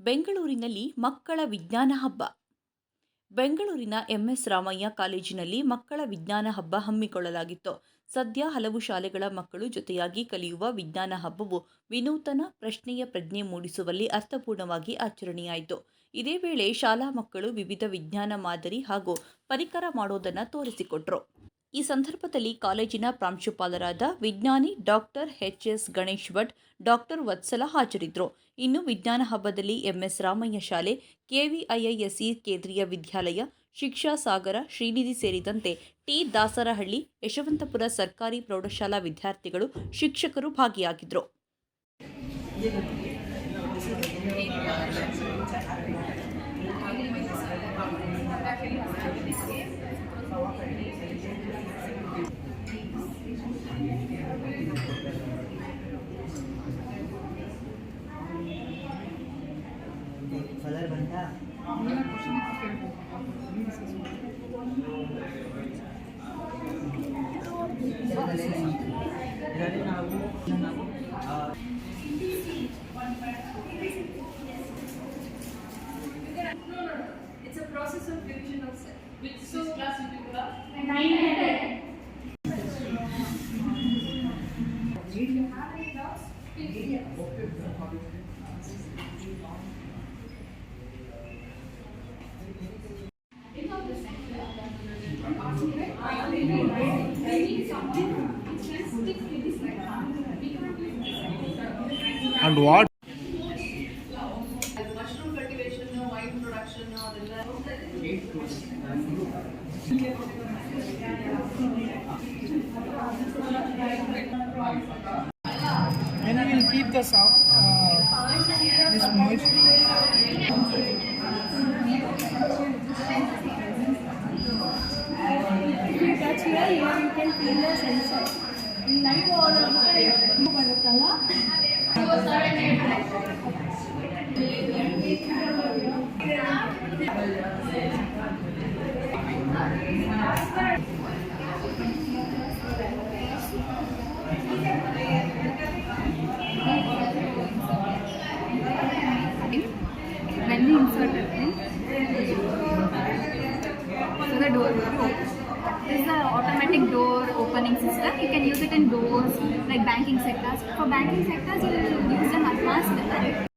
ಬೆಂಗಳೂರಿನಲ್ಲಿ ಮಕ್ಕಳ ವಿಜ್ಞಾನ ಹಬ್ಬ. ಬೆಂಗಳೂರಿನ ಎಂಎಸ್ ರಾಮಯ್ಯ ಕಾಲೇಜಿನಲ್ಲಿ ಮಕ್ಕಳ ವಿಜ್ಞಾನ ಹಬ್ಬ ಹಮ್ಮಿಕೊಳ್ಳಲಾಗಿತ್ತು. ಸದ್ಯ ಹಲವು ಶಾಲೆಗಳ ಮಕ್ಕಳು ಜೊತೆಯಾಗಿ ಕಲಿಯುವ ವಿಜ್ಞಾನ ಹಬ್ಬವು ವಿನೂತನ ಪ್ರಶ್ನೆಯ ಪ್ರಜ್ಞೆ ಮೂಡಿಸುವಲ್ಲಿ ಅರ್ಥಪೂರ್ಣವಾಗಿ ಆಚರಣೆಯಾಯಿತು. ಇದೇ ವೇಳೆ ಶಾಲಾ ಮಕ್ಕಳು ವಿವಿಧ ವಿಜ್ಞಾನ ಮಾದರಿ ಹಾಗೂ ಪರಿಕರ ಮಾಡೋದನ್ನು ತೋರಿಸಿಕೊಟ್ರು. ಈ ಸಂದರ್ಭದಲ್ಲಿ ಕಾಲೇಜಿನ ಪ್ರಾಂಶುಪಾಲರಾದ ವಿಜ್ಞಾನಿ ಡಾಕ್ಟರ್ ಎಚ್.ಎಸ್. ಗಣೇಶ್ ಭಟ್, ಡಾಕ್ಟರ್ ವತ್ಸಲ ಹಾಜರಿದ್ದರು. ಇನ್ನು ವಿಜ್ಞಾನ ಹಬ್ಬದಲ್ಲಿ ಎಂಎಸ್ ರಾಮಯ್ಯ ಶಾಲೆ, ಕೆವಿಐಐಎಸ್ಸಿ ಕೇಂದ್ರೀಯ ವಿದ್ಯಾಲಯ, ಶಿಕ್ಷಾ ಸಾಗರ, ಶ್ರೀನಿಧಿ ಸೇರಿದಂತೆ ಟಿ. ದಾಸರಹಳ್ಳಿ, ಯಶವಂತಪುರ ಸರ್ಕಾರಿ ಪ್ರೌಢಶಾಲಾ ವಿದ್ಯಾರ್ಥಿಗಳು, ಶಿಕ್ಷಕರು ಭಾಗಿಯಾಗಿದ್ದರು. कलर बनता It's a process of division of cell. Which class you pick up? 9 and 10. Do you have any doubts? And what? Mushroom cultivation, wine production, And we will keep the sound, this moist. If you touch here, you can feel the sensor. Light or when we insert it in, so the door will open. This is the automatic door opening system. You can use it in doors like banking sectors. For banking sectors, you will use an advanced method.